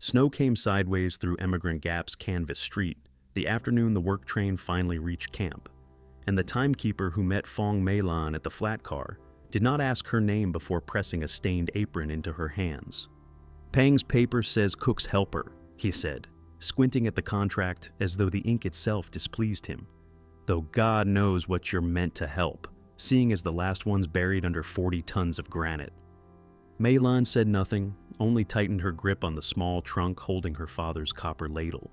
Snow came sideways through Emigrant Gap's canvas street the afternoon the work train finally reached camp, and the timekeeper who met Fong Meilan at the flat car did not ask her name before pressing a stained apron into her hands. "Pang's paper says cook's helper," he said, squinting at the contract as though the ink itself displeased him. "Though God knows what you're meant to help, seeing as the last one's buried under 40 tons of granite." Meilan said nothing, only tightened her grip on the small trunk holding her father's copper ladle,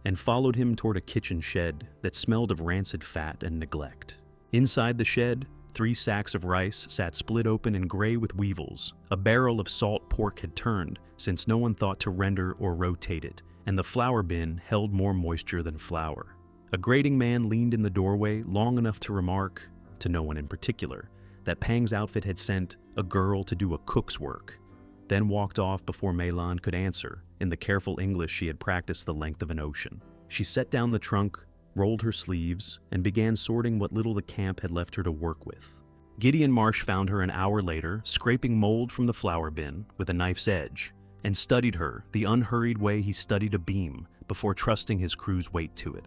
and followed him toward a kitchen shed that smelled of rancid fat and neglect. Inside the shed, 3 sacks of rice sat split open and gray with weevils. A barrel of salt pork had turned, since no one thought to render or rotate it, and the flour bin held more moisture than flour. A grating man leaned in the doorway long enough to remark, to no one in particular, that Pang's outfit had sent a girl to do a cook's work, then walked off before Meilan could answer, in the careful English she had practiced the length of an ocean. She set down the trunk, rolled her sleeves, and began sorting what little the camp had left her to work with. Gideon Marsh found her an hour later, scraping mold from the flour bin with a knife's edge, and studied her the unhurried way he studied a beam before trusting his crew's weight to it.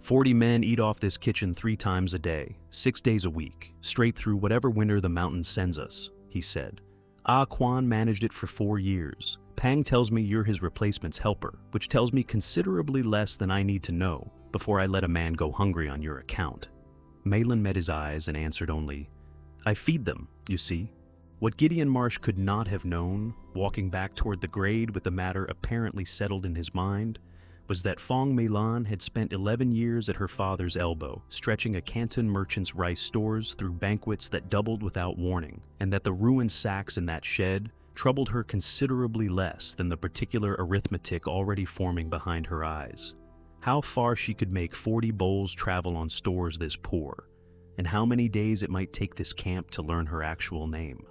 40 men eat off this kitchen 3 times a day, 6 days a week, straight through whatever winter the mountain sends us," he said. "Ah Quan managed it for 4 years. Pang tells me you're his replacement's helper, which tells me considerably less than I need to know before I let a man go hungry on your account." Meilan met his eyes and answered only, "I feed them, you see." What Gideon Marsh could not have known, walking back toward the grade with the matter apparently settled in his mind, was that Fong Meilan had spent 11 years at her father's elbow, stretching a Canton merchant's rice stores through banquets that doubled without warning, and that the ruined sacks in that shed troubled her considerably less than the particular arithmetic already forming behind her eyes. How far she could make 40 bowls travel on stores this poor, and how many days it might take this camp to learn her actual name.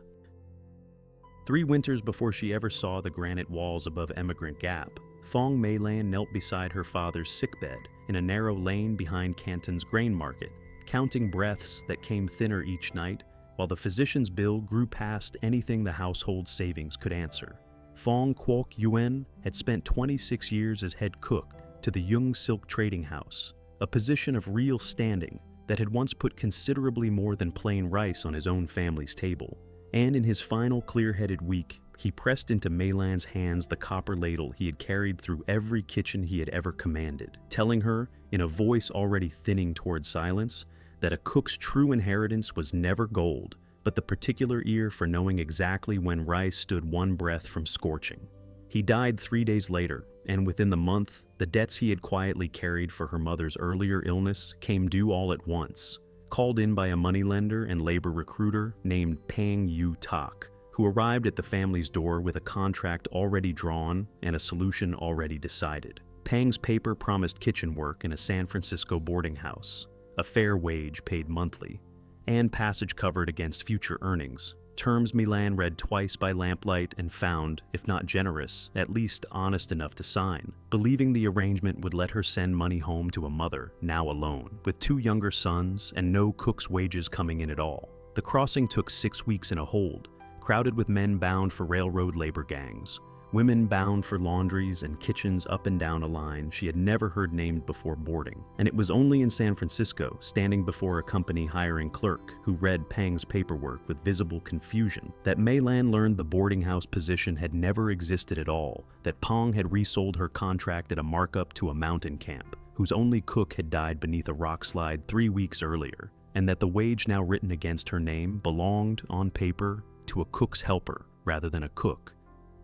3 winters before she ever saw the granite walls above Emigrant Gap, Fong Meilan knelt beside her father's sickbed in a narrow lane behind Canton's grain market, counting breaths that came thinner each night, while the physician's bill grew past anything the household savings could answer. Fong Kwok Yuen had spent 26 years as head cook to the Yung Silk Trading House, a position of real standing that had once put considerably more than plain rice on his own family's table. And in his final clear-headed week, he pressed into Meilan's hands the copper ladle he had carried through every kitchen he had ever commanded, telling her, in a voice already thinning toward silence, that a cook's true inheritance was never gold, but the particular ear for knowing exactly when rice stood one breath from scorching. He died 3 days later, and within the month, the debts he had quietly carried for her mother's earlier illness came due all at once, called in by a moneylender and labor recruiter named Pang Yu Tak, who arrived at the family's door with a contract already drawn and a solution already decided. Pang's paper promised kitchen work in a San Francisco boarding house, a fair wage paid monthly, and passage covered against future earnings, terms Meilan read twice by lamplight and found, if not generous, at least honest enough to sign, believing the arrangement would let her send money home to a mother, now alone, with 2 younger sons and no cook's wages coming in at all. The crossing took 6 weeks in a hold, crowded with men bound for railroad labor gangs, women bound for laundries and kitchens up and down a line she had never heard named before boarding. And it was only in San Francisco, standing before a company hiring clerk who read Pang's paperwork with visible confusion, that Meilan learned the boarding house position had never existed at all, that Pang had resold her contract at a markup to a mountain camp, whose only cook had died beneath a rock slide 3 weeks earlier, and that the wage now written against her name belonged, on paper, to a cook's helper rather than a cook,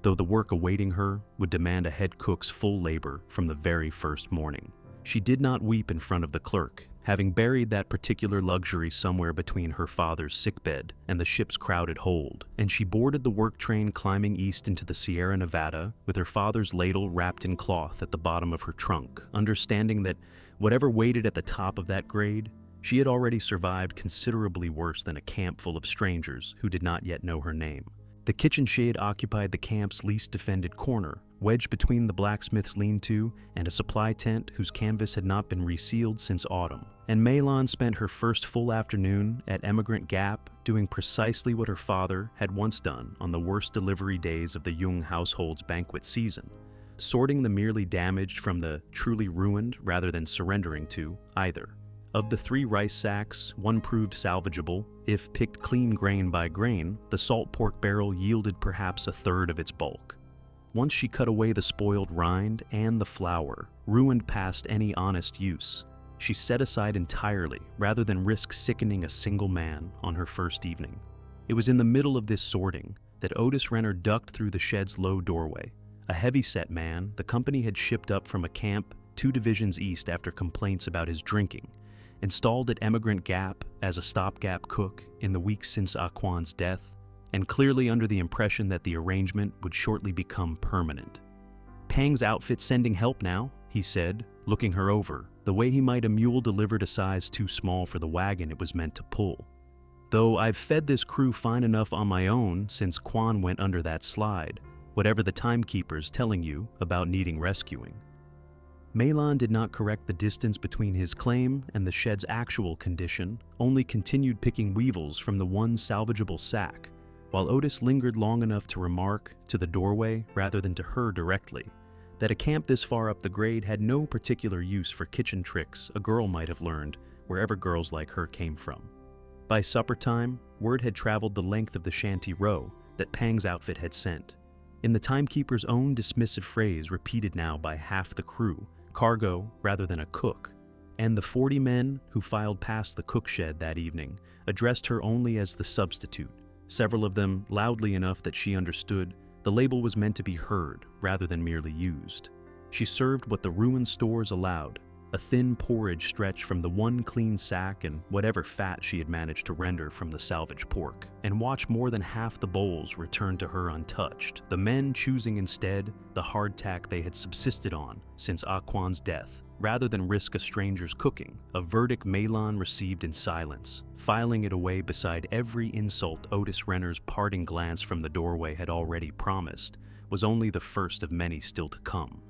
though the work awaiting her would demand a head cook's full labor from the very first morning. She did not weep in front of the clerk, having buried that particular luxury somewhere between her father's sickbed and the ship's crowded hold, and she boarded the work train climbing east into the Sierra Nevada with her father's ladle wrapped in cloth at the bottom of her trunk, understanding that whatever waited at the top of that grade, she had already survived considerably worse than a camp full of strangers who did not yet know her name. The kitchen shed occupied the camp's least defended corner, wedged between the blacksmith's lean-to and a supply tent whose canvas had not been resealed since autumn. And Meilan spent her first full afternoon at Emigrant Gap doing precisely what her father had once done on the worst delivery days of the Jung household's banquet season, sorting the merely damaged from the truly ruined rather than surrendering to either. Of the 3 rice sacks, one proved salvageable. If picked clean grain by grain, the salt pork barrel yielded perhaps a third of its bulk. Once she cut away the spoiled rind and the flour, ruined past any honest use, she set aside entirely rather than risk sickening a single man on her first evening. It was in the middle of this sorting that Otis Renner ducked through the shed's low doorway. A heavy-set man the company had shipped up from a camp 2 divisions east after complaints about his drinking, installed at Emigrant Gap as a stopgap cook in the weeks since Aquan's death, and clearly under the impression that the arrangement would shortly become permanent. "Pang's outfit sending help now," he said, looking her over, the way he might a mule delivered a size too small for the wagon it was meant to pull. "Though I've fed this crew fine enough on my own since Quan went under that slide, whatever the timekeeper's telling you about needing rescuing." Meilon did not correct the distance between his claim and the shed's actual condition, only continued picking weevils from the one salvageable sack, while Otis lingered long enough to remark, to the doorway rather than to her directly, that a camp this far up the grade had no particular use for kitchen tricks a girl might have learned wherever girls like her came from. By supper time, word had traveled the length of the shanty row that Pang's outfit had sent. In the timekeeper's own dismissive phrase repeated now by half the crew, cargo rather than a cook, and the 40 men who filed past the cook shed that evening addressed her only as the substitute, several of them loudly enough that she understood the label was meant to be heard rather than merely used. She served what the ruined stores allowed, a thin porridge stretch from the one clean sack and whatever fat she had managed to render from the salvage pork, and watched more than half the bowls return to her untouched, the men choosing instead the hardtack they had subsisted on since Aquan's death, rather than risk a stranger's cooking, a verdict Meilon received in silence, filing it away beside every insult Otis Renner's parting glance from the doorway had already promised, was only the first of many still to come.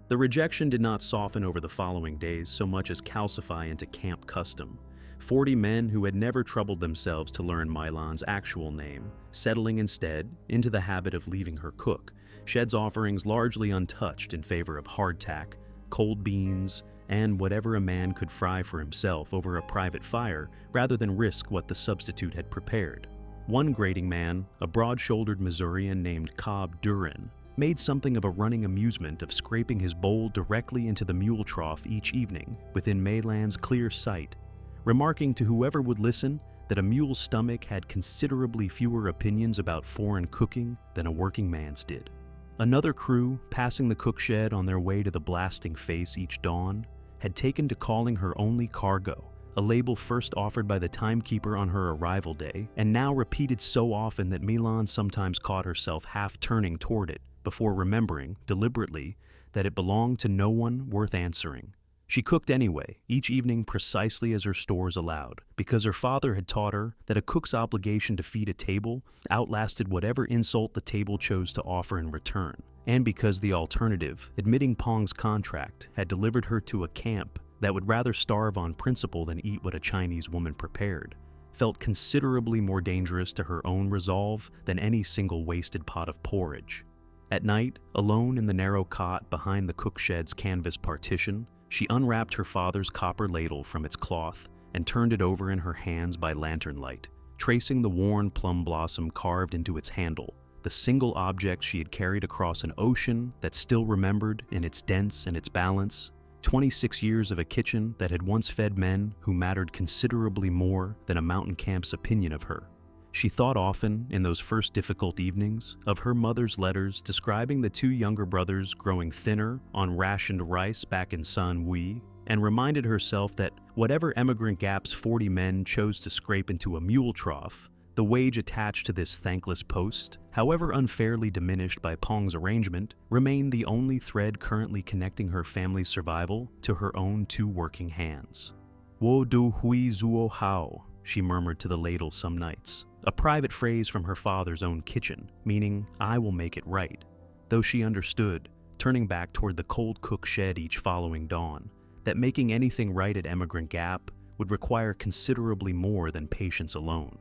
The rejection did not soften over the following days so much as calcify into camp custom. 40 men who had never troubled themselves to learn Meilon's actual name, settling instead into the habit of leaving her cook, shed's offerings largely untouched in favor of hardtack, cold beans, and whatever a man could fry for himself over a private fire rather than risk what the substitute had prepared. One grading man, a broad-shouldered Missourian named Cobb Durin, made something of a running amusement of scraping his bowl directly into the mule trough each evening within Meilon's clear sight, remarking to whoever would listen that a mule's stomach had considerably fewer opinions about foreign cooking than a working man's did. Another crew, passing the cook shed on their way to the blasting face each dawn, had taken to calling her only cargo, a label first offered by the timekeeper on her arrival day, and now repeated so often that Meilon sometimes caught herself half turning toward it, before remembering, deliberately, that it belonged to no one worth answering. She cooked anyway, each evening precisely as her stores allowed, because her father had taught her that a cook's obligation to feed a table outlasted whatever insult the table chose to offer in return, and because the alternative, admitting Pong's contract, had delivered her to a camp that would rather starve on principle than eat what a Chinese woman prepared, felt considerably more dangerous to her own resolve than any single wasted pot of porridge. At night, alone in the narrow cot behind the cook shed's canvas partition, she unwrapped her father's copper ladle from its cloth and turned it over in her hands by lantern light, tracing the worn plum blossom carved into its handle, the single object she had carried across an ocean that still remembered in its dents and its balance 26 years of a kitchen that had once fed men who mattered considerably more than a mountain camp's opinion of her. She thought often, in those first difficult evenings, of her mother's letters describing the 2 younger brothers growing thinner on rationed rice back in San Hui, and reminded herself that whatever Emigrant Gap's 40 men chose to scrape into a mule trough, the wage attached to this thankless post, however unfairly diminished by Pong's arrangement, remained the only thread currently connecting her family's survival to her own 2 working hands. "Wo du hui zuo hao," she murmured to the ladle some nights, a private phrase from her father's own kitchen, meaning, "I will make it right," though she understood, turning back toward the cold cook shed each following dawn, that making anything right at Emigrant Gap would require considerably more than patience alone.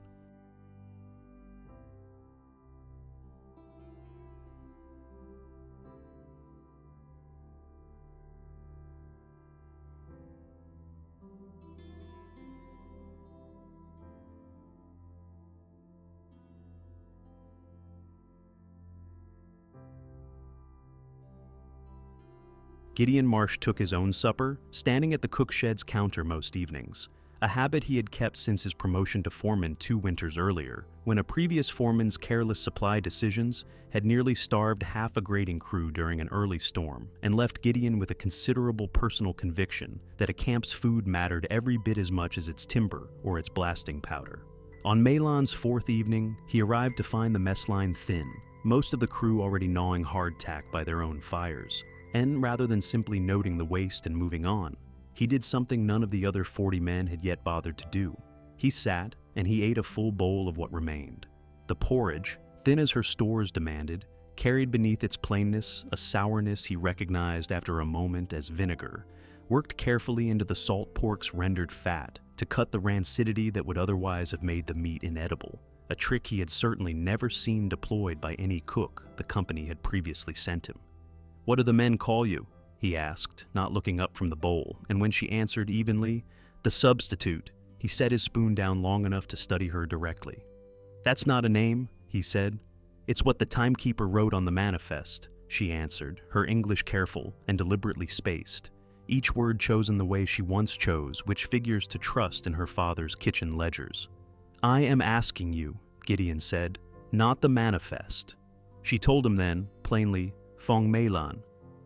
Gideon Marsh took his own supper, standing at the cook shed's counter most evenings, a habit he had kept since his promotion to foreman 2 winters earlier, when a previous foreman's careless supply decisions had nearly starved half a grading crew during an early storm and left Gideon with a considerable personal conviction that a camp's food mattered every bit as much as its timber or its blasting powder. On Malan's 4th evening, he arrived to find the mess line thin, most of the crew already gnawing hardtack by their own fires, and rather than simply noting the waste and moving on, he did something none of the other 40 men had yet bothered to do. He sat, and he ate a full bowl of what remained. The porridge, thin as her stores demanded, carried beneath its plainness a sourness he recognized after a moment as vinegar, worked carefully into the salt pork's rendered fat to cut the rancidity that would otherwise have made the meat inedible, a trick he had certainly never seen deployed by any cook the company had previously sent him. "What do the men call you?" he asked, not looking up from the bowl, and when she answered evenly, "The substitute," he set his spoon down long enough to study her directly. "That's not a name," he said. "It's what the timekeeper wrote on the manifest," she answered, her English careful and deliberately spaced, each word chosen the way she once chose which figures to trust in her father's kitchen ledgers. "I am asking you," Gideon said, "not the manifest." She told him then, plainly, "Fong Meilan,"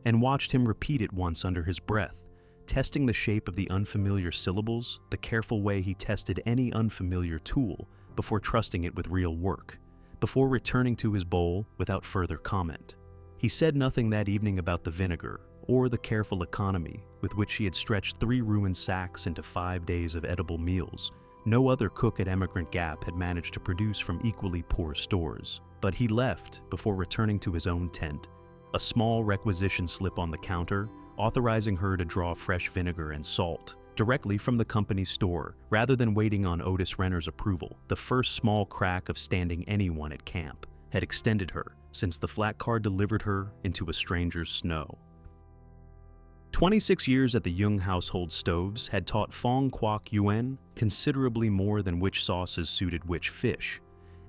and watched him repeat it once under his breath, testing the shape of the unfamiliar syllables the careful way he tested any unfamiliar tool before trusting it with real work, before returning to his bowl without further comment. He said nothing that evening about the vinegar or the careful economy with which he had stretched 3 ruined sacks into 5 days of edible meals. No other cook at Emigrant Gap had managed to produce from equally poor stores, but he left before returning to his own tent, a small requisition slip on the counter authorizing her to draw fresh vinegar and salt directly from the company's store rather than waiting on Otis Renner's approval. The first small crack of standing anyone at camp had extended her since the flat car delivered her into a stranger's snow. 26 years at the Jung household stoves had taught Fong Kwok Yuen considerably more than which sauces suited which fish,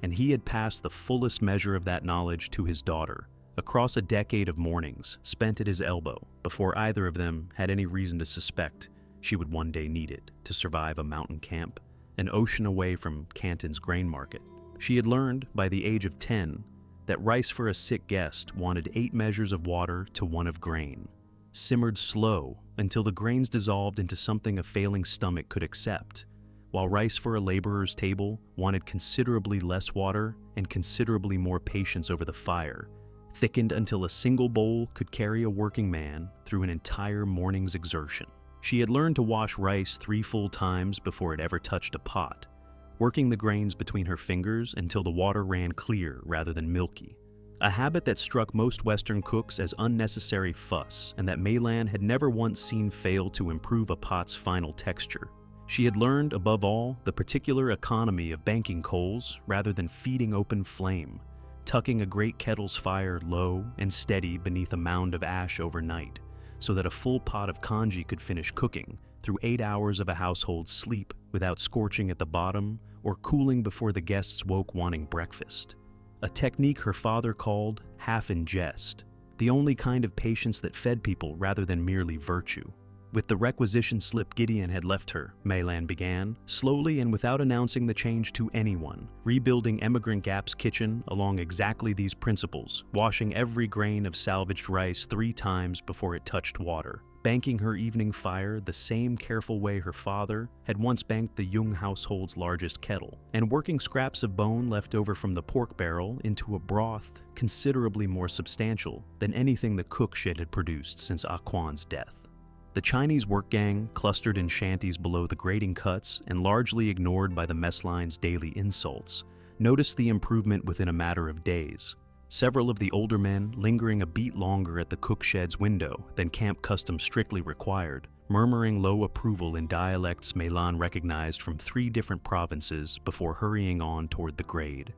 and he had passed the fullest measure of that knowledge to his daughter, across a decade of mornings spent at his elbow before either of them had any reason to suspect she would one day need it to survive a mountain camp, an ocean away from Canton's grain market. She had learned, by the age of 10, that rice for a sick guest wanted 8 measures of water to 1 of grain, simmered slow until the grains dissolved into something a failing stomach could accept, while rice for a laborer's table wanted considerably less water and considerably more patience over the fire, thickened until a single bowl could carry a working man through an entire morning's exertion. She had learned to wash rice 3 full times before it ever touched a pot, working the grains between her fingers until the water ran clear rather than milky, a habit that struck most Western cooks as unnecessary fuss and that Meilan had never once seen fail to improve a pot's final texture. She had learned, above all, the particular economy of banking coals rather than feeding open flame, tucking a great kettle's fire low and steady beneath a mound of ash overnight, so that a full pot of congee could finish cooking through 8 hours of a household's sleep without scorching at the bottom or cooling before the guests woke wanting breakfast. A technique her father called half in jest, the only kind of patience that fed people rather than merely virtue. With the requisition slip Gideon had left her, Meilan began, slowly and without announcing the change to anyone, rebuilding Emigrant Gap's kitchen along exactly these principles, washing every grain of salvaged rice 3 times before it touched water, banking her evening fire the same careful way her father had once banked the Jung household's largest kettle, and working scraps of bone left over from the pork barrel into a broth considerably more substantial than anything the cook shed had produced since Ah Kwan's death. The Chinese work gang, clustered in shanties below the grating cuts and largely ignored by the mess line's daily insults, noticed the improvement within a matter of days. Several of the older men lingering a beat longer at the cook shed's window than camp custom strictly required, murmuring low approval in dialects Meilan recognized from 3 different provinces before hurrying on toward the grade.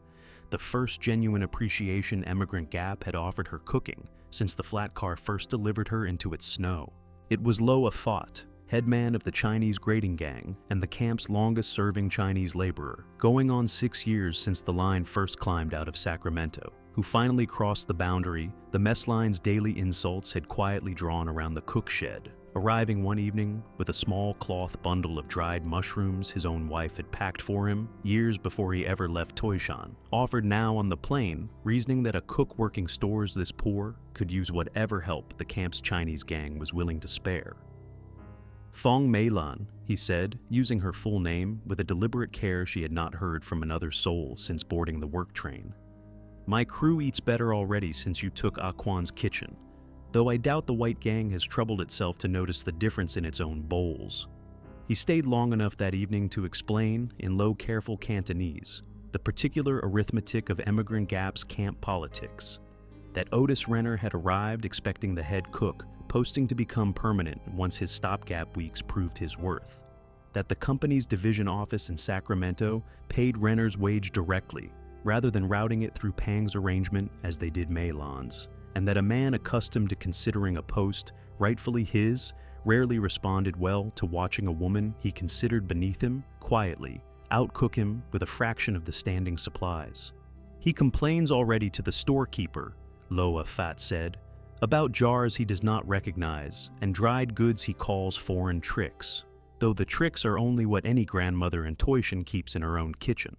The first genuine appreciation Emigrant Gap had offered her cooking since the flat car first delivered her into its snow. It was Lo Afat, headman of the Chinese grading gang and the camp's longest-serving Chinese laborer, going on 6 years since the line first climbed out of Sacramento. who finally crossed the boundary the mess line's daily insults had quietly drawn around the cook shed, arriving one evening with a small cloth bundle of dried mushrooms his own wife had packed for him years before he ever left Toishan, offered now on the plane, reasoning that a cook working stores this poor could use whatever help the camp's Chinese gang was willing to spare. Fong Meilan, he said, using her full name with a deliberate care she had not heard from another soul since boarding the work train. My crew eats better already since you took Aquan's kitchen, though I doubt the white gang has troubled itself to notice the difference in its own bowls. He stayed long enough that evening to explain, in low, careful Cantonese, the particular arithmetic of Emigrant Gap's camp politics, that Otis Renner had arrived expecting the head cook, posting to become permanent once his stopgap weeks proved his worth, that the company's division office in Sacramento paid Renner's wage directly, rather than routing it through Pang's arrangement as they did Meilan's, and that a man accustomed to considering a post rightfully his rarely responded well to watching a woman he considered beneath him quietly outcook him with a fraction of the standing supplies. He complains already to the storekeeper, Loa Fat said, about jars he does not recognize and dried goods he calls foreign tricks, though the tricks are only what any grandmother in Toishan keeps in her own kitchen.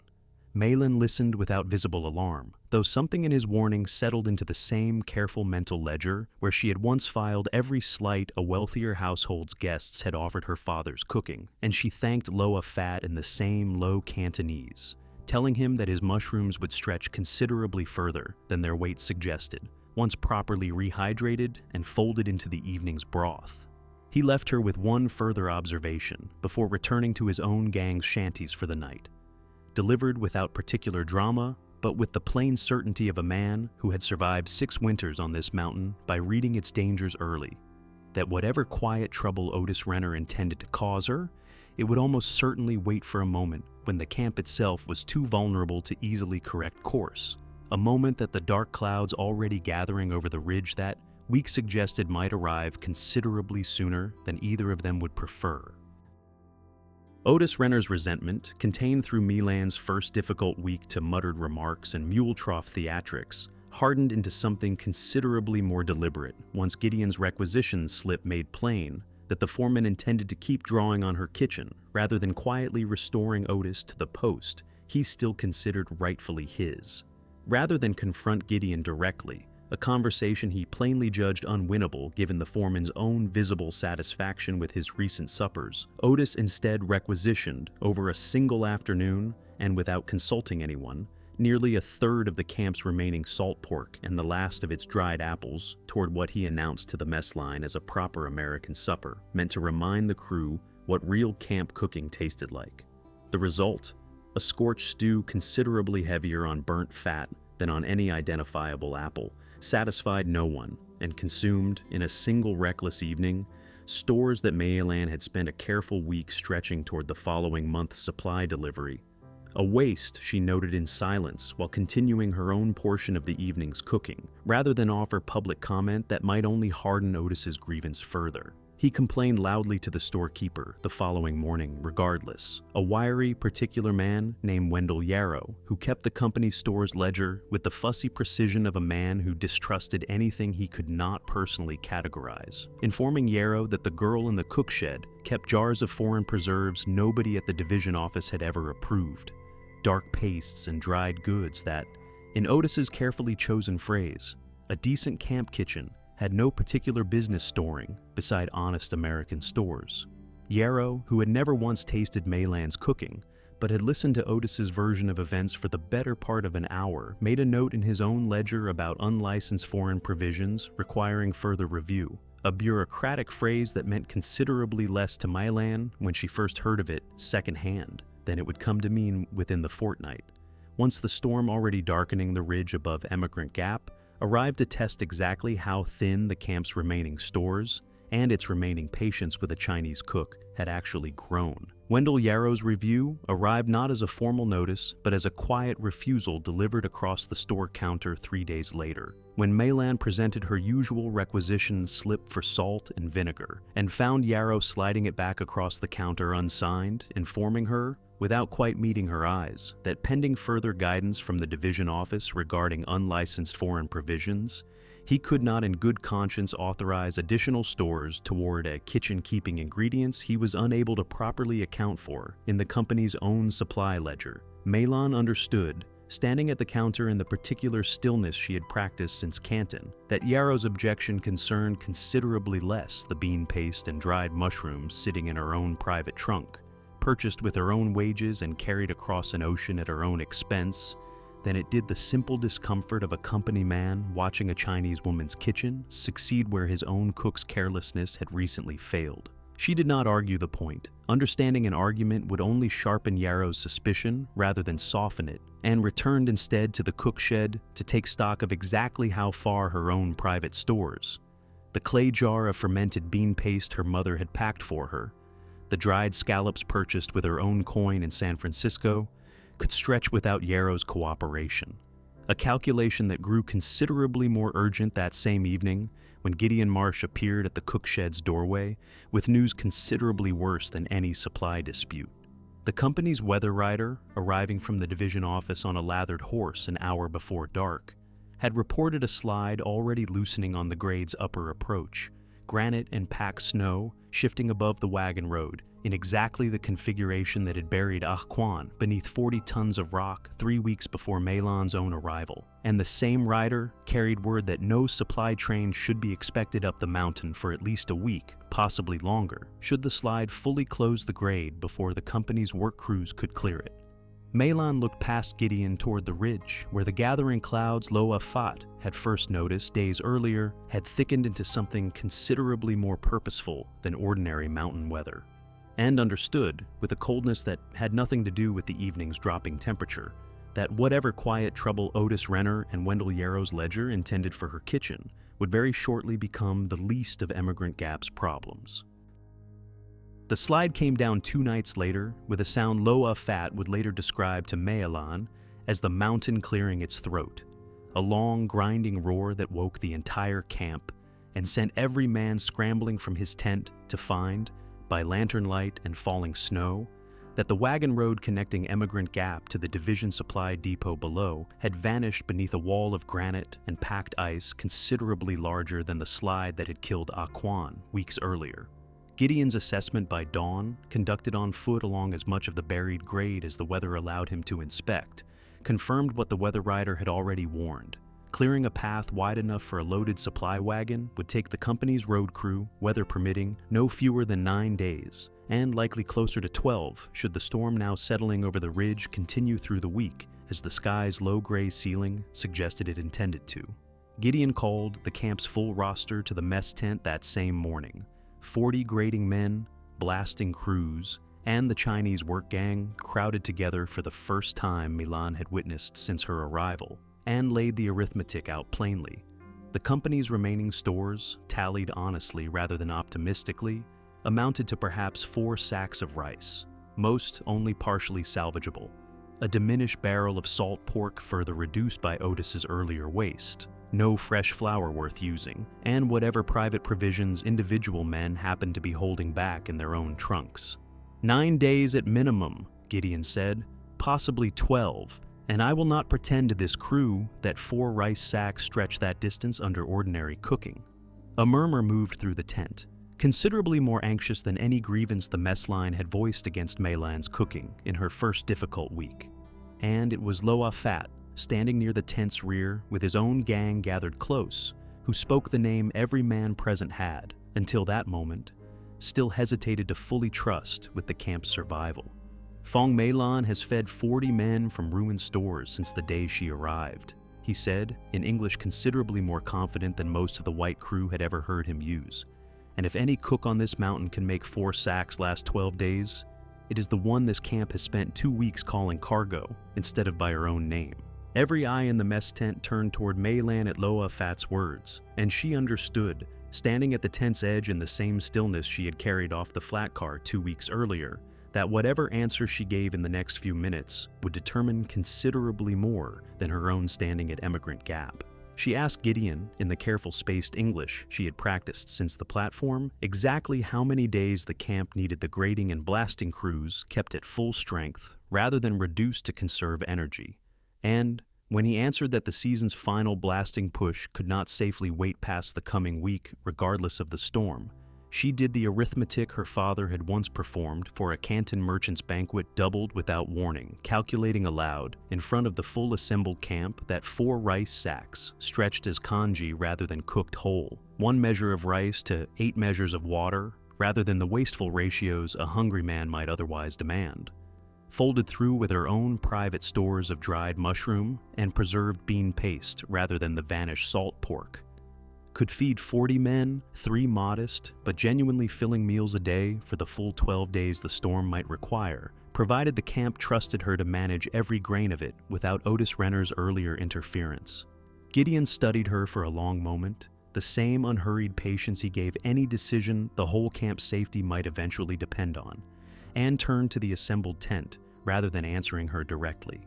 Meilan listened without visible alarm, though something in his warning settled into the same careful mental ledger where she had once filed every slight a wealthier household's guests had offered her father's cooking, and she thanked Loa Fat in the same low Cantonese, telling him that his mushrooms would stretch considerably further than their weight suggested, once properly rehydrated and folded into the evening's broth. He left her with one further observation before returning to his own gang's shanties for the night, delivered without particular drama, but with the plain certainty of a man who had survived 6 winters on this mountain by reading its dangers early, that whatever quiet trouble Otis Renner intended to cause her, it would almost certainly wait for a moment when the camp itself was too vulnerable to easily correct course, a moment that the dark clouds already gathering over the ridge that, weeks suggested, might arrive considerably sooner than either of them would prefer. Otis Renner's resentment, contained through Milan's first difficult week to muttered remarks and mule trough theatrics, hardened into something considerably more deliberate once Gideon's requisition slip made plain that the foreman intended to keep drawing on her kitchen rather than quietly restoring Otis to the post he still considered rightfully his. Rather than confront Gideon directly, a conversation he plainly judged unwinnable given the foreman's own visible satisfaction with his recent suppers, Otis instead requisitioned, over a single afternoon and without consulting anyone, nearly a third of the camp's remaining salt pork and the last of its dried apples toward what he announced to the mess line as a proper American supper, meant to remind the crew what real camp cooking tasted like. The result? A scorched stew considerably heavier on burnt fat than on any identifiable apple, satisfied no one, and consumed, in a single reckless evening, stores that Meilan had spent a careful week stretching toward the following month's supply delivery. A waste she noted in silence while continuing her own portion of the evening's cooking, rather than offer public comment that might only harden Otis's grievance further. He complained loudly to the storekeeper the following morning regardless, a wiry, particular man named Wendell Yarrow, who kept the company's store's ledger with the fussy precision of a man who distrusted anything he could not personally categorize, informing Yarrow that the girl in the cook shed kept jars of foreign preserves nobody at the division office had ever approved, dark pastes and dried goods that, in Otis's carefully chosen phrase, a decent camp kitchen had no particular business storing beside honest American stores. Yarrow, who had never once tasted Meilan's cooking, but had listened to Otis's version of events for the better part of an hour, made a note in his own ledger about unlicensed foreign provisions requiring further review, a bureaucratic phrase that meant considerably less to Meilan when she first heard of it secondhand than it would come to mean within the fortnight, once the storm already darkening the ridge above Emigrant Gap arrived to test exactly how thin the camp's remaining stores and its remaining patience with a Chinese cook had actually grown. Wendell Yarrow's review arrived not as a formal notice, but as a quiet refusal delivered across the store counter 3 days later, when Mei-Lan presented her usual requisition slip for salt and vinegar, and found Yarrow sliding it back across the counter unsigned, informing her, without quite meeting her eyes, that pending further guidance from the division office regarding unlicensed foreign provisions, he could not in good conscience authorize additional stores toward a kitchen keeping ingredients he was unable to properly account for in the company's own supply ledger. Mei-Lan understood, standing at the counter in the particular stillness she had practiced since Canton, that Yarrow's objection concerned considerably less the bean paste and dried mushrooms sitting in her own private trunk, purchased with her own wages and carried across an ocean at her own expense, than it did the simple discomfort of a company man watching a Chinese woman's kitchen succeed where his own cook's carelessness had recently failed. She did not argue the point. Understanding an argument would only sharpen Yarrow's suspicion rather than soften it, and returned instead to the cook shed to take stock of exactly how far her own private stores, the clay jar of fermented bean paste her mother had packed for her, the dried scallops purchased with her own coin in San Francisco, could stretch without Yarrow's cooperation. A calculation that grew considerably more urgent that same evening when Gideon Marsh appeared at the cook shed's doorway with news considerably worse than any supply dispute. The company's weather rider, arriving from the division office on a lathered horse an hour before dark, had reported a slide already loosening on the grade's upper approach, granite and packed snow shifting above the wagon road in exactly the configuration that had buried Ah Quan beneath 40 tons of rock 3 weeks before Mei-Lan's own arrival. And the same rider carried word that no supply train should be expected up the mountain for at least a week, possibly longer, should the slide fully close the grade before the company's work crews could clear it. Mei-Lan looked past Gideon toward the ridge, where the gathering clouds Lo Afat had first noticed days earlier had thickened into something considerably more purposeful than ordinary mountain weather, and understood, with a coldness that had nothing to do with the evening's dropping temperature, that whatever quiet trouble Otis Renner and Wendell Yarrow's ledger intended for her kitchen would very shortly become the least of Emigrant Gap's problems. The slide came down 2 nights later with a sound Lo Afat would later describe to Mei-Lan as the mountain clearing its throat, a long, grinding roar that woke the entire camp and sent every man scrambling from his tent to find, by lantern light and falling snow, that the wagon road connecting Emigrant Gap to the division supply depot below had vanished beneath a wall of granite and packed ice considerably larger than the slide that had killed Ah Quan weeks earlier. Gideon's assessment by dawn, conducted on foot along as much of the buried grade as the weather allowed him to inspect, confirmed what the weather rider had already warned. Clearing a path wide enough for a loaded supply wagon would take the company's road crew, weather permitting, no fewer than 9 days, and likely closer to 12 should the storm now settling over the ridge continue through the week, as the sky's low gray ceiling suggested it intended to. Gideon called the camp's full roster to the mess tent that same morning. 40 grading men, blasting crews, and the Chinese work gang crowded together for the first time Mei-Lan had witnessed since her arrival, and laid the arithmetic out plainly. The company's remaining stores, tallied honestly rather than optimistically, amounted to perhaps 4 sacks of rice, most only partially salvageable, a diminished barrel of salt pork further reduced by Otis's earlier waste, no fresh flour worth using, and whatever private provisions individual men happened to be holding back in their own trunks. 9 days at minimum, Gideon said, possibly 12, and I will not pretend to this crew that 4 rice sacks stretch that distance under ordinary cooking. A murmur moved through the tent, considerably more anxious than any grievance the mess line had voiced against Mei-Lan's cooking in her first difficult week. And it was Lo Afat, standing near the tent's rear with his own gang gathered close, who spoke the name every man present had, until that moment, still hesitated to fully trust with the camp's survival. Fong Mei-Lan has fed 40 men from ruined stores since the day she arrived, he said, in English considerably more confident than most of the white crew had ever heard him use. And if any cook on this mountain can make 4 sacks last 12 days, it is the one this camp has spent 2 weeks calling cargo instead of by her own name. Every eye in the mess tent turned toward Mei-Lan at Lo Afat's words, and she understood, standing at the tent's edge in the same stillness she had carried off the flat car 2 weeks earlier, that whatever answer she gave in the next few minutes would determine considerably more than her own standing at Emigrant Gap. She asked Gideon, in the careful spaced English she had practiced since the platform, exactly how many days the camp needed the grading and blasting crews kept at full strength rather than reduced to conserve energy. And when he answered that the season's final blasting push could not safely wait past the coming week regardless of the storm, she did the arithmetic her father had once performed for a Canton merchant's banquet doubled without warning, calculating aloud, in front of the full assembled camp, that 4 rice sacks, stretched as congee rather than cooked whole, 1 measure of rice to 8 measures of water, rather than the wasteful ratios a hungry man might otherwise demand, folded through with her own private stores of dried mushroom and preserved bean paste rather than the vanished salt pork, could feed 40 men 3 modest but genuinely filling meals a day for the full 12 days the storm might require, provided the camp trusted her to manage every grain of it without Otis Renner's earlier interference. Gideon studied her for a long moment, the same unhurried patience he gave any decision the whole camp's safety might eventually depend on, and turned to the assembled tent rather than answering her directly.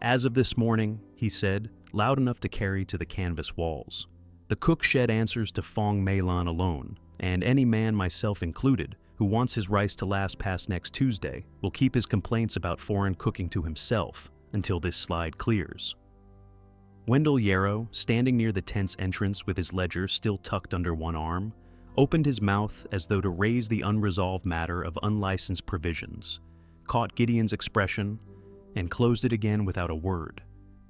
"As of this morning," he said, loud enough to carry to the canvas walls, "the cook shed answers to Fong Mei-lan alone, and any man, myself included, who wants his rice to last past next Tuesday will keep his complaints about foreign cooking to himself until this slide clears." Wendell Yarrow, standing near the tent's entrance with his ledger still tucked under one arm, opened his mouth as though to raise the unresolved matter of unlicensed provisions, caught Gideon's expression, and closed it again without a word.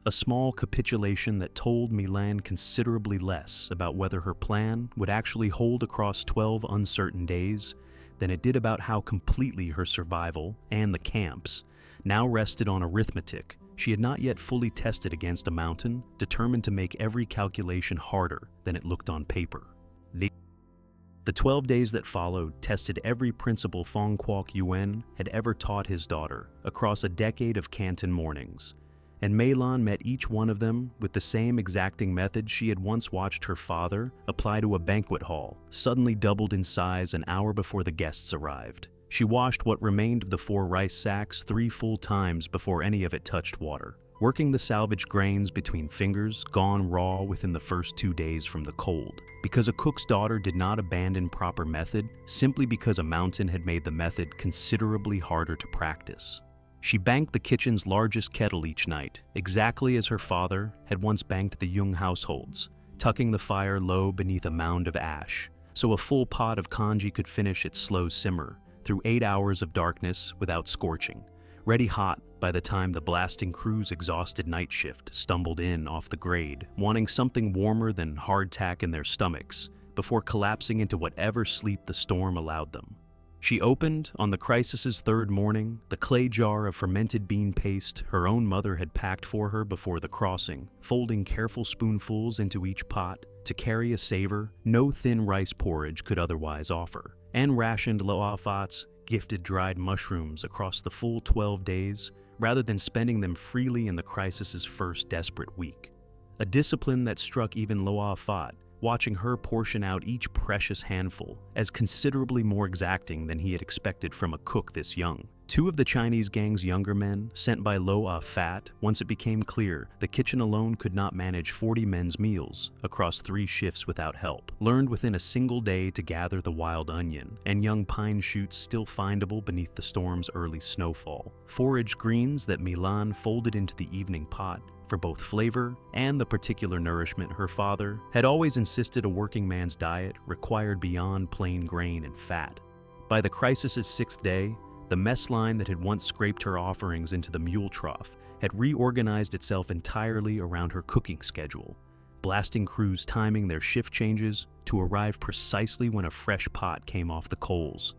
A small capitulation that told Milan considerably less about whether her plan would actually hold across 12 uncertain days than it did about how completely her survival, and the camp's, now rested on arithmetic she had not yet fully tested against a mountain determined to make every calculation harder than it looked on paper. The 12 days that followed tested every principle Fong Kwok Yuen had ever taught his daughter across a decade of Canton mornings, and Mei-lan met each one of them with the same exacting method she had once watched her father apply to a banquet hall, suddenly doubled in size an hour before the guests arrived. She washed what remained of the 4 rice sacks 3 full times before any of it touched water, working the salvaged grains between fingers gone raw within the first 2 days from the cold, because a cook's daughter did not abandon proper method simply because a mountain had made the method considerably harder to practice. She banked the kitchen's largest kettle each night, exactly as her father had once banked the Jung households, tucking the fire low beneath a mound of ash, so a full pot of congee could finish its slow simmer through 8 hours of darkness without scorching, ready hot by the time the blasting crew's exhausted night shift stumbled in off the grade, wanting something warmer than hardtack in their stomachs, before collapsing into whatever sleep the storm allowed them. She opened, on the crisis's 3rd morning, the clay jar of fermented bean paste her own mother had packed for her before the crossing, folding careful spoonfuls into each pot to carry a savor no thin rice porridge could otherwise offer, and rationed Loa Fat's gifted dried mushrooms across the full 12 days rather than spending them freely in the crisis's first desperate week. A discipline that struck even Loa Fat, watching her portion out each precious handful as considerably more exacting than he had expected from a cook this young. 2 of the Chinese gang's younger men, sent by Loa Fat once it became clear the kitchen alone could not manage 40 men's meals across 3 shifts without help, learned within a single day to gather the wild onion and young pine shoots still findable beneath the storm's early snowfall, forage greens that Milan folded into the evening pot for both flavor and the particular nourishment her father had always insisted a working man's diet required beyond plain grain and fat. By the crisis's 6th day, the mess line that had once scraped her offerings into the mule trough had reorganized itself entirely around her cooking schedule, blasting crews timing their shift changes to arrive precisely when a fresh pot came off the coals,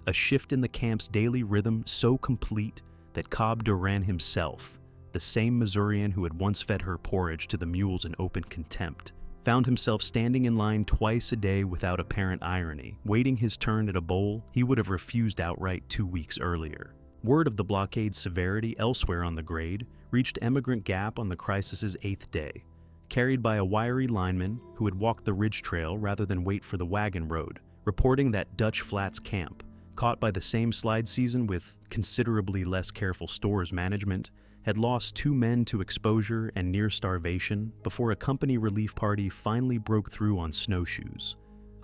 a shift in the camp's daily rhythm so complete that Cobb Duran himself, the same Missourian who had once fed her porridge to the mules in open contempt, found himself standing in line twice a day without apparent irony, waiting his turn at a bowl he would have refused outright 2 weeks earlier. Word of the blockade's severity elsewhere on the grade reached Emigrant Gap on the crisis's 8th day, carried by a wiry lineman who had walked the ridge trail rather than wait for the wagon road, reporting that Dutch Flats camp, caught by the same slide season with considerably less careful stores management, had lost 2 men to exposure and near starvation before a company relief party finally broke through on snowshoes.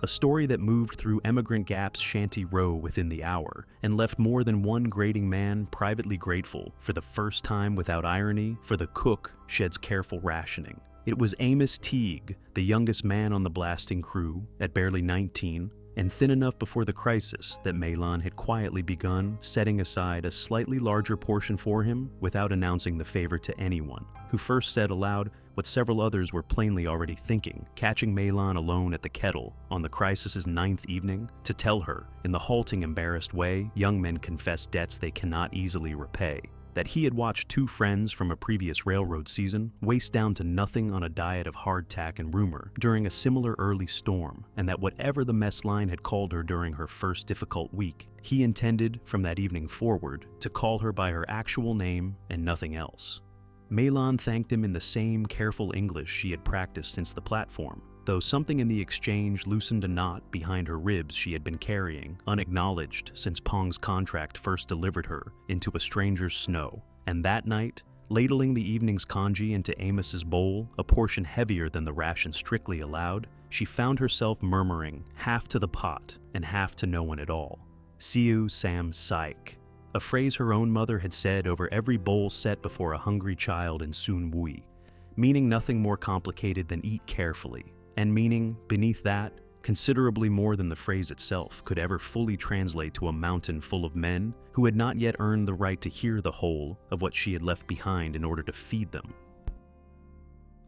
A story that moved through Emigrant Gap's Shanty Row within the hour and left more than one grading man privately grateful for the first time without irony for the cook shed's careful rationing. It was Amos Teague, the youngest man on the blasting crew, at barely 19, and thin enough before the crisis that Mahlon had quietly begun setting aside a slightly larger portion for him without announcing the favor to anyone, who first said aloud what several others were plainly already thinking, catching Mahlon alone at the kettle on the crisis's 9th evening to tell her, in the halting, embarrassed way young men confess debts they cannot easily repay, that he had watched 2 friends from a previous railroad season waste down to nothing on a diet of hardtack and rumor during a similar early storm, and that whatever the mess line had called her during her first difficult week, he intended, from that evening forward, to call her by her actual name and nothing else. Mahlon thanked him in the same careful English she had practiced since the platform, though something in the exchange loosened a knot behind her ribs she had been carrying, unacknowledged since Pong's contract first delivered her into a stranger's snow. And that night, ladling the evening's congee into Amos's bowl, a portion heavier than the ration strictly allowed, she found herself murmuring, half to the pot and half to no one at all, "Siu Sam Saik," a phrase her own mother had said over every bowl set before a hungry child in Sun Wui, meaning nothing more complicated than eat carefully, and meaning, beneath that, considerably more than the phrase itself could ever fully translate to a mountain full of men who had not yet earned the right to hear the whole of what she had left behind in order to feed them.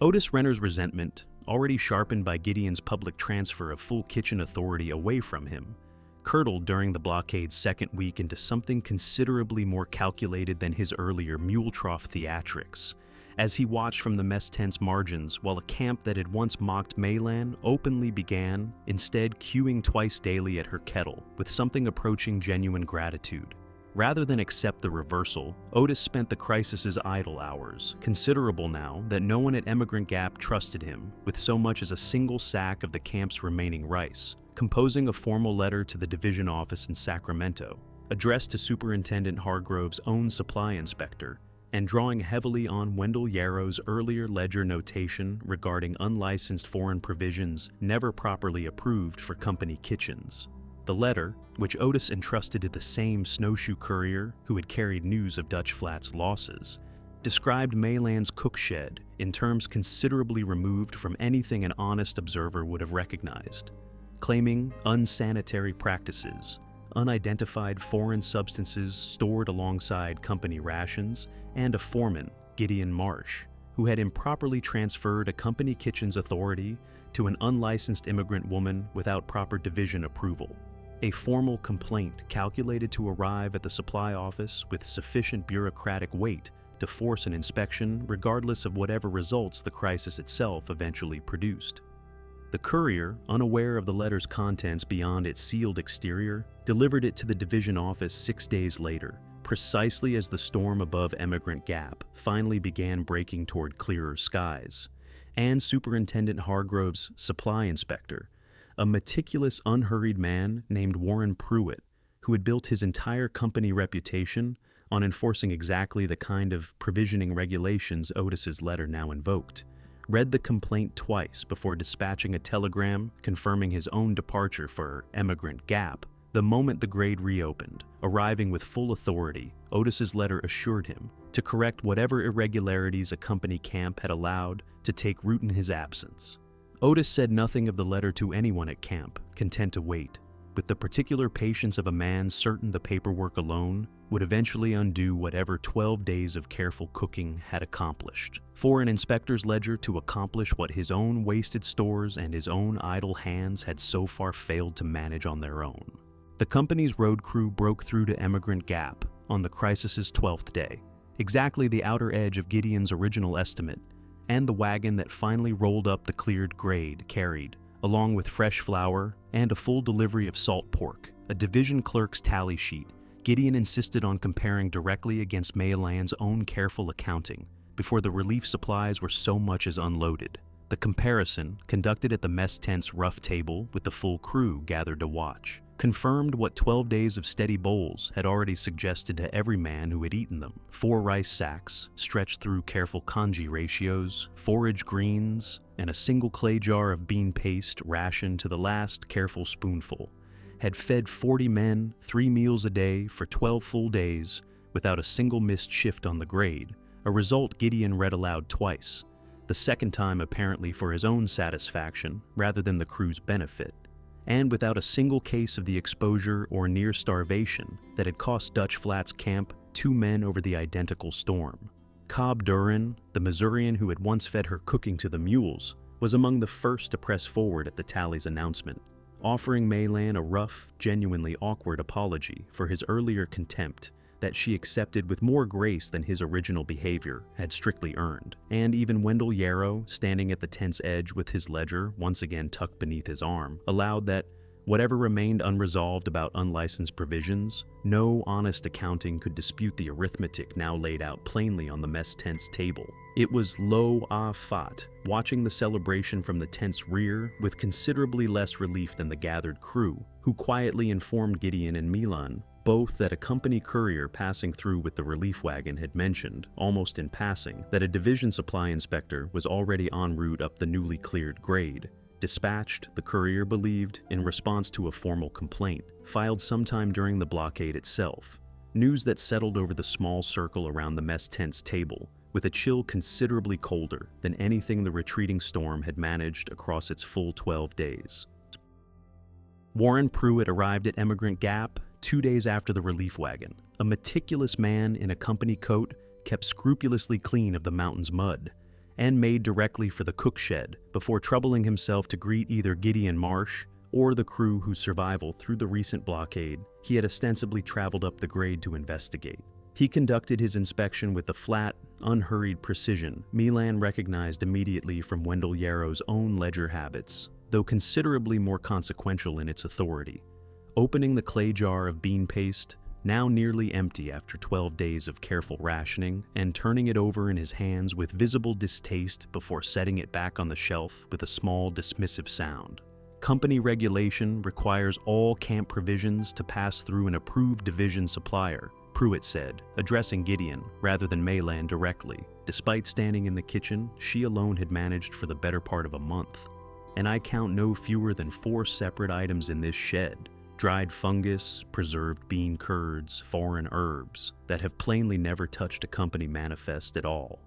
Otis Renner's resentment, already sharpened by Gideon's public transfer of full kitchen authority away from him, curdled during the blockade's 2nd week into something considerably more calculated than his earlier mule trough theatrics, as he watched from the mess tent's margins while a camp that had once mocked Mahlon openly began, instead queuing twice daily at her kettle with something approaching genuine gratitude. Rather than accept the reversal, Otis spent the crisis's idle hours, considerable now that no one at Emigrant Gap trusted him with so much as a single sack of the camp's remaining rice, composing a formal letter to the division office in Sacramento, addressed to Superintendent Hargrove's own supply inspector, and drawing heavily on Wendell Yarrow's earlier ledger notation regarding unlicensed foreign provisions never properly approved for company kitchens. The letter, which Otis entrusted to the same snowshoe courier who had carried news of Dutch Flat's losses, described Mahlon's cook shed in terms considerably removed from anything an honest observer would have recognized, claiming unsanitary practices, unidentified foreign substances stored alongside company rations, and a foreman, Gideon Marsh, who had improperly transferred a company kitchen's authority to an unlicensed immigrant woman without proper division approval. A formal complaint calculated to arrive at the supply office with sufficient bureaucratic weight to force an inspection regardless of whatever results the crisis itself eventually produced. The courier, unaware of the letter's contents beyond its sealed exterior, delivered it to the division office 6 days later, precisely as the storm above Emigrant Gap finally began breaking toward clearer skies, and Superintendent Hargrove's supply inspector, a meticulous, unhurried man named Warren Pruitt, who had built his entire company reputation on enforcing exactly the kind of provisioning regulations Otis's letter now invoked, read the complaint twice before dispatching a telegram confirming his own departure for Emigrant Gap. The moment the grade reopened, arriving with full authority, Otis's letter assured him to correct whatever irregularities a company camp had allowed to take root in his absence. Otis said nothing of the letter to anyone at camp, content to wait, with the particular patience of a man certain the paperwork alone would eventually undo whatever 12 days of careful cooking had accomplished. For an inspector's ledger to accomplish what his own wasted stores and his own idle hands had so far failed to manage on their own. The company's road crew broke through to Emigrant Gap on the crisis's 12th day, exactly the outer edge of Gideon's original estimate, and the wagon that finally rolled up the cleared grade carried, along with fresh flour and a full delivery of salt pork, a division clerk's tally sheet. Gideon insisted on comparing directly against Mahlon's own careful accounting before the relief supplies were so much as unloaded. The comparison, conducted at the mess tent's rough table with the full crew gathered to watch, confirmed what 12 days of steady bowls had already suggested to every man who had eaten them. 4 rice sacks, stretched through careful kanji ratios, forage greens, and a single clay jar of bean paste rationed to the last careful spoonful, had fed 40 men 3 meals a day for 12 full days without a single missed shift on the grade, a result Gideon read aloud twice, the second time apparently for his own satisfaction rather than the crew's benefit, and without a single case of the exposure or near starvation that had cost Dutch Flats Camp 2 men over the identical storm. Cobb Duran, the Missourian who had once fed her cooking to the mules, was among the first to press forward at the tally's announcement, offering Maylan a rough, genuinely awkward apology for his earlier contempt that she accepted with more grace than his original behavior had strictly earned. And even Wendell Yarrow, standing at the tent's edge with his ledger once again tucked beneath his arm, allowed that whatever remained unresolved about unlicensed provisions, no honest accounting could dispute the arithmetic now laid out plainly on the mess tent's table. It was Lo Ah Fat, watching the celebration from the tent's rear with considerably less relief than the gathered crew, who quietly informed Gideon and Milan both that a company courier passing through with the relief wagon had mentioned, almost in passing, that a division supply inspector was already en route up the newly cleared grade. Dispatched, the courier believed, in response to a formal complaint, filed sometime during the blockade itself. News that settled over the small circle around the mess tent's table, with a chill considerably colder than anything the retreating storm had managed across its full 12 days. Warren Pruitt arrived at Emigrant Gap 2 days after the relief wagon. A meticulous man in a company coat kept scrupulously clean of the mountain's mud, and made directly for the cook shed before troubling himself to greet either Gideon Marsh or the crew whose survival through the recent blockade he had ostensibly traveled up the grade to investigate. He conducted his inspection with the flat, unhurried precision Milan recognized immediately from Wendell Yarrow's own ledger habits, though considerably more consequential in its authority. Opening the clay jar of bean paste, now nearly empty after 12 days of careful rationing, and turning it over in his hands with visible distaste before setting it back on the shelf with a small dismissive sound. Company regulation requires all camp provisions to pass through an approved division supplier, Pruitt said, addressing Gideon rather than Maylan directly. Despite standing in the kitchen, she alone had managed for the better part of a month. And I count no fewer than 4 separate items in this shed, dried fungus, preserved bean curds, foreign herbs, that have plainly never touched a company manifest at all.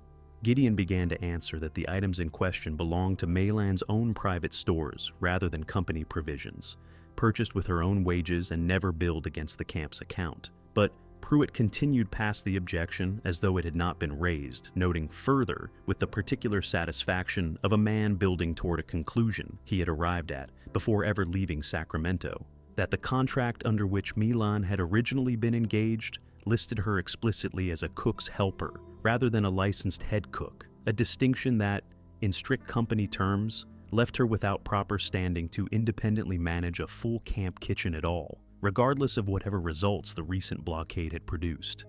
Gideon began to answer that the items in question belonged to Maylan's own private stores rather than company provisions, purchased with her own wages and never billed against the camp's account. But Pruitt continued past the objection as though it had not been raised, noting further, with the particular satisfaction of a man building toward a conclusion he had arrived at before ever leaving Sacramento, that the contract under which Milan had originally been engaged listed her explicitly as a cook's helper rather than a licensed head cook, a distinction that, in strict company terms, left her without proper standing to independently manage a full camp kitchen at all, regardless of whatever results the recent blockade had produced.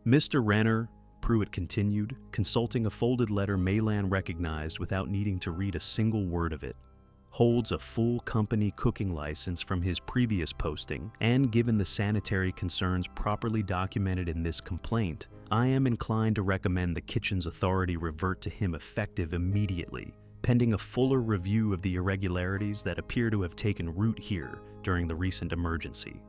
Mr. Renner, Pruitt continued, consulting a folded letter Maylan recognized without needing to read a single word of it, holds a full company cooking license from his previous posting, and given the sanitary concerns properly documented in this complaint, I am inclined to recommend the kitchen's authority revert to him effective immediately, pending a fuller review of the irregularities that appear to have taken root here during the recent emergency.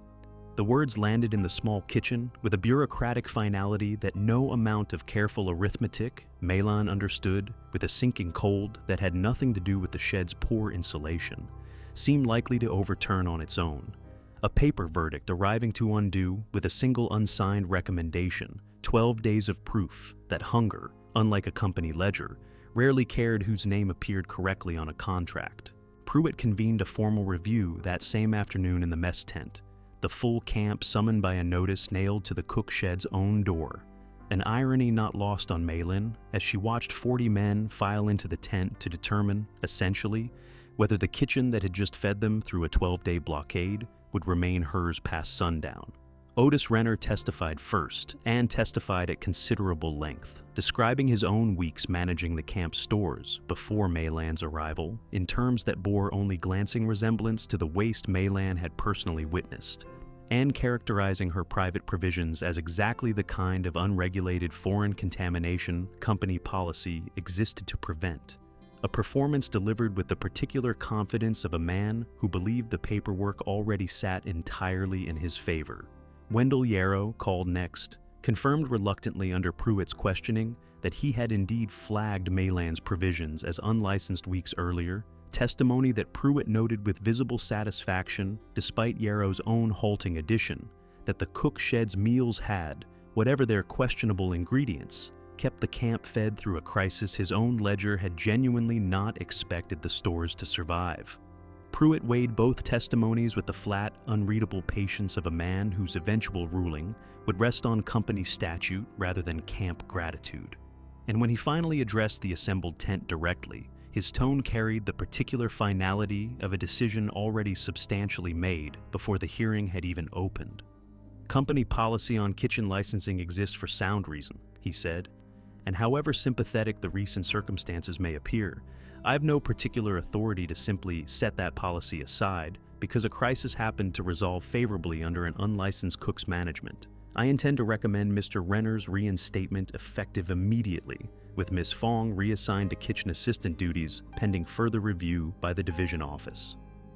The words landed in the small kitchen with a bureaucratic finality that no amount of careful arithmetic, Maylan understood, with a sinking cold that had nothing to do with the shed's poor insulation, seemed likely to overturn on its own. A paper verdict arriving to undo, with a single unsigned recommendation, 12 days of proof that hunger, unlike a company ledger, rarely cared whose name appeared correctly on a contract. Pruitt convened a formal review that same afternoon in the mess tent, the full camp summoned by a notice nailed to the cook shed's own door, an irony not lost on Maylan as she watched 40 men file into the tent to determine, essentially, whether the kitchen that had just fed them through a 12-day blockade would remain hers past sundown. Otis Renner testified first, and testified at considerable length, describing his own weeks managing the camp's stores before Maylan's arrival in terms that bore only glancing resemblance to the waste Maylan had personally witnessed, and characterizing her private provisions as exactly the kind of unregulated foreign contamination company policy existed to prevent. A performance delivered with the particular confidence of a man who believed the paperwork already sat entirely in his favor. Wendell Yarrow, called next, confirmed reluctantly under Pruitt's questioning that he had indeed flagged Maylan's provisions as unlicensed weeks earlier, testimony that Pruitt noted with visible satisfaction, despite Yarrow's own halting addition, that the cook shed's meals had, whatever their questionable ingredients, kept the camp fed through a crisis his own ledger had genuinely not expected the stores to survive. Pruitt weighed both testimonies with the flat, unreadable patience of a man whose eventual ruling would rest on company statute rather than camp gratitude. And when he finally addressed the assembled tent directly, his tone carried the particular finality of a decision already substantially made before the hearing had even opened. Company policy on kitchen licensing exists for sound reason, he said, and however sympathetic the recent circumstances may appear, I have no particular authority to simply set that policy aside because a crisis happened to resolve favorably under an unlicensed cook's management. I intend to recommend Mr. Renner's reinstatement effective immediately, with Ms. Fong reassigned to kitchen assistant duties pending further review by the division office.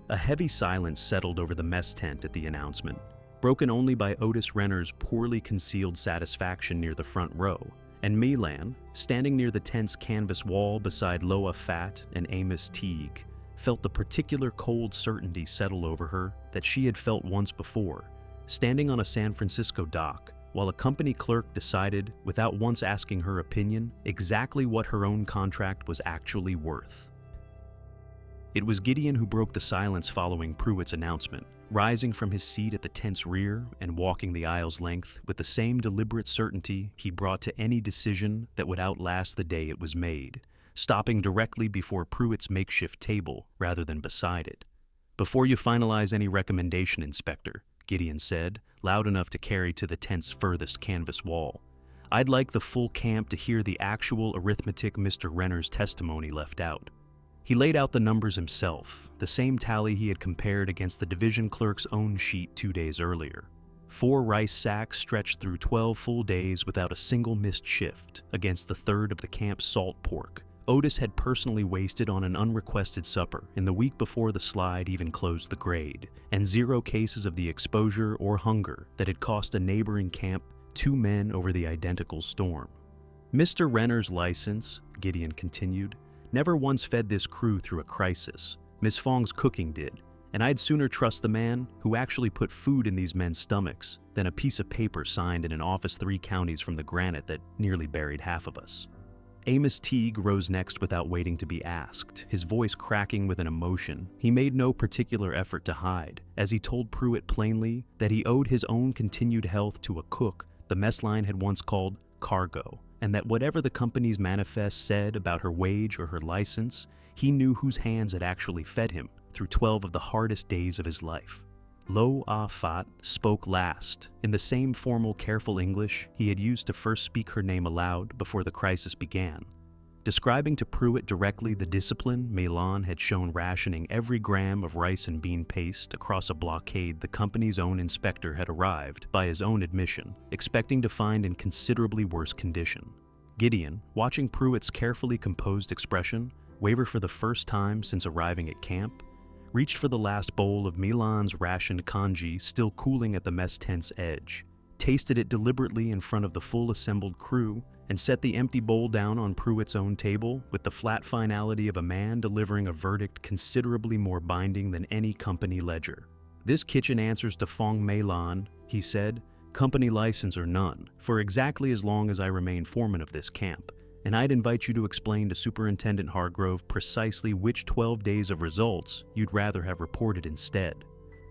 A heavy silence settled over the mess tent at the announcement, broken only by Otis Renner's poorly concealed satisfaction near the front row, and Maylan, standing near the tent's canvas wall beside Loa Fat and Amos Teague, felt the particular cold certainty settle over her that she had felt once before, standing on a San Francisco dock, while a company clerk decided, without once asking her opinion, exactly what her own contract was actually worth. It was Gideon who broke the silence following Pruitt's announcement, rising from his seat at the tent's rear and walking the aisle's length with the same deliberate certainty he brought to any decision that would outlast the day it was made, stopping directly before Pruitt's makeshift table rather than beside it. "Before you finalize any recommendation, Inspector," Gideon said, loud enough to carry to the tent's furthest canvas wall, "I'd like the full camp to hear the actual arithmetic Mr. Renner's testimony left out." He laid out the numbers himself, the same tally he had compared against the division clerk's own sheet 2 days earlier. 4 rice sacks stretched through 12 full days without a single missed shift against the third of the camp's salt pork Otis had personally wasted on an unrequested supper in the week before the slide even closed the grade, and 0 cases of the exposure or hunger that had cost a neighboring camp 2 men over the identical storm. Mr. Renner's license, Gideon continued, never once fed this crew through a crisis. Miss Fong's cooking did, and I'd sooner trust the man who actually put food in these men's stomachs than a piece of paper signed in an office 3 counties from the granite that nearly buried half of us. Amos Teague rose next without waiting to be asked, his voice cracking with an emotion he made no particular effort to hide, as he told Pruitt plainly that he owed his own continued health to a cook the mess line had once called cargo, and that whatever the company's manifest said about her wage or her license, he knew whose hands had actually fed him through 12 of the hardest days of his life. Lo Ah Fat spoke last, in the same formal, careful English he had used to first speak her name aloud before the crisis began, describing to Pruitt directly the discipline Maylan had shown rationing every gram of rice and bean paste across a blockade the company's own inspector had arrived, by his own admission, expecting to find in considerably worse condition. Gideon, watching Pruitt's carefully composed expression waver for the first time since arriving at camp, reached for the last bowl of Maylan's rationed congee still cooling at the mess tent's edge, tasted it deliberately in front of the full assembled crew, and set the empty bowl down on Pruitt's own table with the flat finality of a man delivering a verdict considerably more binding than any company ledger. "This kitchen answers to Fong Maylan," he said, "company license or none, for exactly as long as I remain foreman of this camp, and I'd invite you to explain to Superintendent Hargrove precisely which 12 days of results you'd rather have reported instead."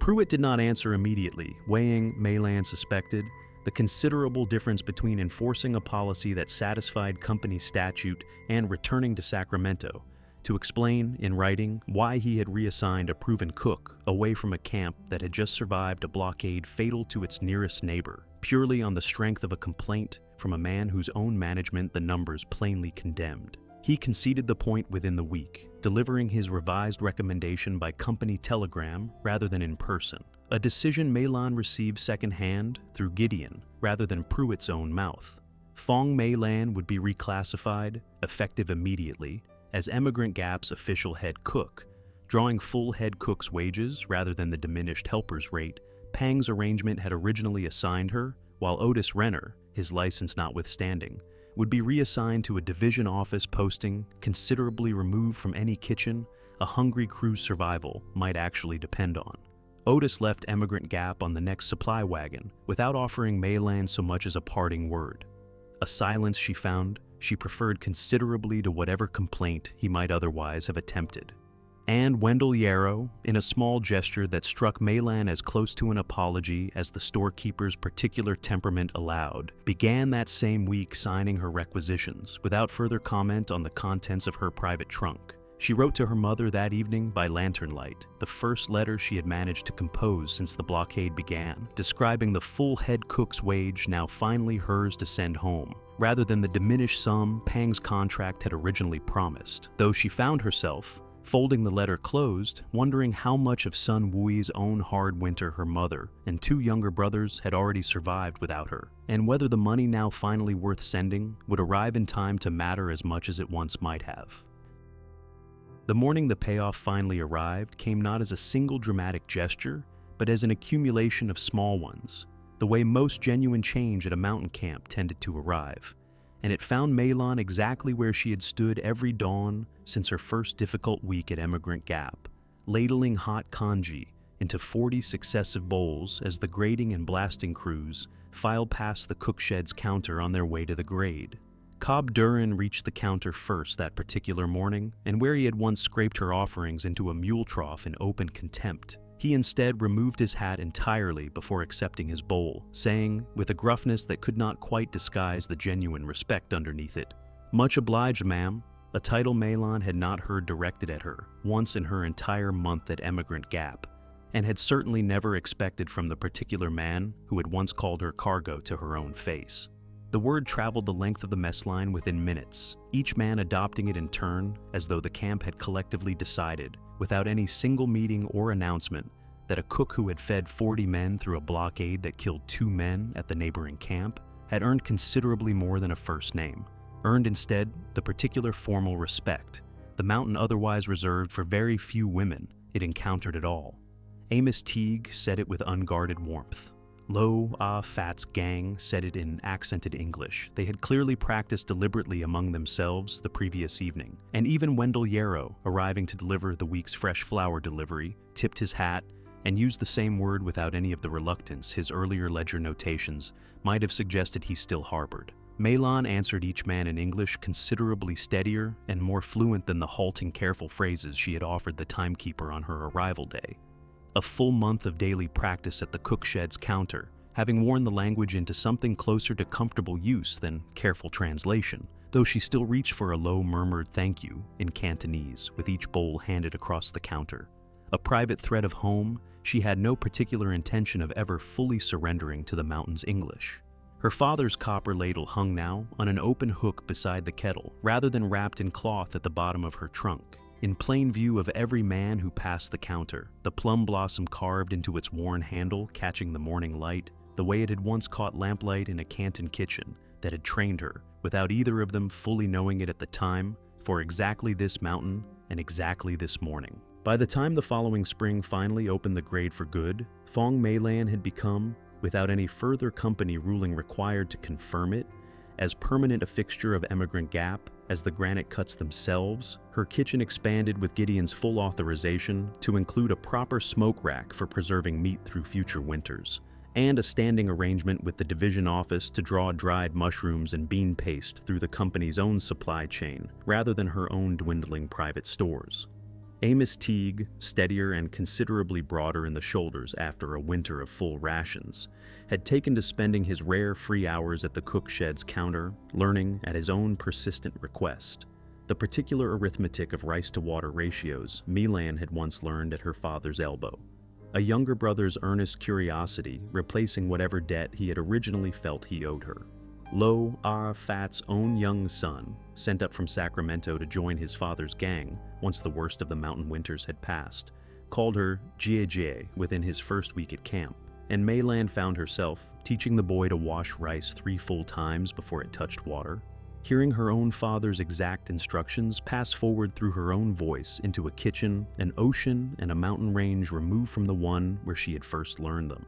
Pruitt did not answer immediately, weighing, Maylan suspected, the considerable difference between enforcing a policy that satisfied company statute and returning to Sacramento to explain, in writing, why he had reassigned a proven cook away from a camp that had just survived a blockade fatal to its nearest neighbor, purely on the strength of a complaint from a man whose own management the numbers plainly condemned. He conceded the point within the week, delivering his revised recommendation by company telegram rather than in person, a decision Meilhan received secondhand through Gideon rather than Pruitt's own mouth. Phong Meilhan would be reclassified, effective immediately, as Emigrant Gap's official head cook, drawing full head cook's wages rather than the diminished helper's rate Pang's arrangement had originally assigned her, while Otis Renner, his license notwithstanding, would be reassigned to a division office posting considerably removed from any kitchen a hungry crew's survival might actually depend on. Otis left Emigrant Gap on the next supply wagon without offering Meilhan so much as a parting word. A silence she found she preferred considerably to whatever complaint he might otherwise have attempted. And Wendell Yarrow, in a small gesture that struck Meilhan as close to an apology as the storekeeper's particular temperament allowed, began that same week signing her requisitions without further comment on the contents of her private trunk. She wrote to her mother that evening by lantern light, the first letter she had managed to compose since the blockade began, describing the full head cook's wage now finally hers to send home, rather than the diminished sum Pang's contract had originally promised, though she found herself, folding the letter closed, wondering how much of Sun Wui's own hard winter her mother and two younger brothers had already survived without her, and whether the money now finally worth sending would arrive in time to matter as much as it once might have. The morning the payoff finally arrived came not as a single dramatic gesture, but as an accumulation of small ones, the way most genuine change at a mountain camp tended to arrive, and it found Meilhan exactly where she had stood every dawn since her first difficult week at Emigrant Gap, ladling hot congee into 40 successive bowls as the grading and blasting crews filed past the cook shed's counter on their way to the grade. Cobb Duran reached the counter first that particular morning, and where he had once scraped her offerings into a mule trough in open contempt, he instead removed his hat entirely before accepting his bowl, saying, with a gruffness that could not quite disguise the genuine respect underneath it, "Much obliged, ma'am," a title Meilhan had not heard directed at her once in her entire month at Emigrant Gap, and had certainly never expected from the particular man who had once called her cargo to her own face. The word traveled the length of the mess line within minutes, each man adopting it in turn as though the camp had collectively decided, without any single meeting or announcement, that a cook who had fed 40 men through a blockade that killed 2 men at the neighboring camp had earned considerably more than a first name, earned instead the particular formal respect the mountain otherwise reserved for very few women it encountered at all. Amos Teague said it with unguarded warmth. Lo Ah Fat's gang said it in accented English they had clearly practiced deliberately among themselves the previous evening, and even Wendell Yarrow, arriving to deliver the week's fresh flour delivery, tipped his hat and used the same word without any of the reluctance his earlier ledger notations might have suggested he still harbored. Meilhan answered each man in English considerably steadier and more fluent than the halting careful phrases she had offered the timekeeper on her arrival day. A full month of daily practice at the cook shed's counter, having worn the language into something closer to comfortable use than careful translation, though she still reached for a low murmured thank you in Cantonese with each bowl handed across the counter. A private thread of home, she had no particular intention of ever fully surrendering to the mountain's English. Her father's copper ladle hung now on an open hook beside the kettle, rather than wrapped in cloth at the bottom of her trunk. In plain view of every man who passed the counter, the plum blossom carved into its worn handle catching the morning light, the way it had once caught lamplight in a Canton kitchen that had trained her, without either of them fully knowing it at the time, for exactly this mountain and exactly this morning. By the time the following spring finally opened the grade for good, Phong Meilhan had become, without any further company ruling required to confirm it, as permanent a fixture of Emigrant Gap as the granite cuts themselves. Her kitchen expanded with Gideon's full authorization to include a proper smoke rack for preserving meat through future winters, and a standing arrangement with the division office to draw dried mushrooms and bean paste through the company's own supply chain rather than her own dwindling private stores. Amos Teague, steadier and considerably broader in the shoulders after a winter of full rations, had taken to spending his rare free hours at the cook shed's counter, learning at his own persistent request. The particular arithmetic of rice-to-water ratios Milan had once learned at her father's elbow, a younger brother's earnest curiosity replacing whatever debt he had originally felt he owed her. Lo Fat's own young son, sent up from Sacramento to join his father's gang once the worst of the mountain winters had passed, called her Gideon within his first week at camp, and Maylan found herself teaching the boy to wash rice 3 full times before it touched water, hearing her own father's exact instructions pass forward through her own voice into a kitchen, an ocean, and a mountain range removed from the one where she had first learned them.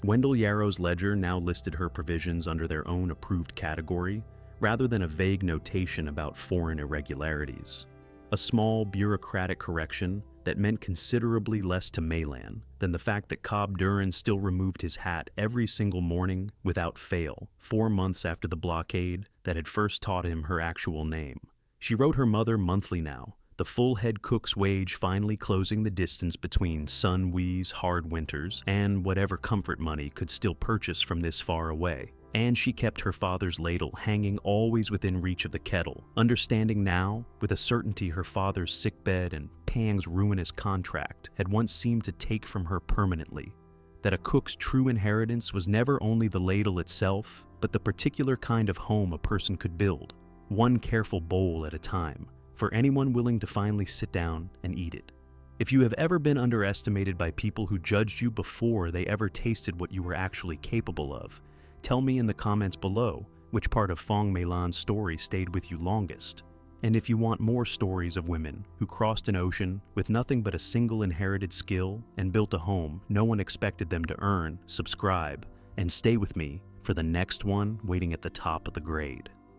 Wendell Yarrow's ledger now listed her provisions under their own approved category, rather than a vague notation about foreign irregularities. A small, bureaucratic correction that meant considerably less to Maylan than the fact that Cobb Duran still removed his hat every single morning without fail, 4 months after the blockade that had first taught him her actual name. She wrote her mother monthly now, the full head cook's wage finally closing the distance between Sun Wee's hard winters and whatever comfort money could still purchase from this far away. And she kept her father's ladle hanging always within reach of the kettle, understanding now, with a certainty her father's sickbed and Pang's ruinous contract had once seemed to take from her permanently, that a cook's true inheritance was never only the ladle itself, but the particular kind of home a person could build, one careful bowl at a time, for anyone willing to finally sit down and eat it. If you have ever been underestimated by people who judged you before they ever tasted what you were actually capable of, tell me in the comments below which part of Fong Meilan's story stayed with you longest. And if you want more stories of women who crossed an ocean with nothing but a single inherited skill and built a home no one expected them to earn, subscribe, and stay with me for the next one waiting at the top of the grade.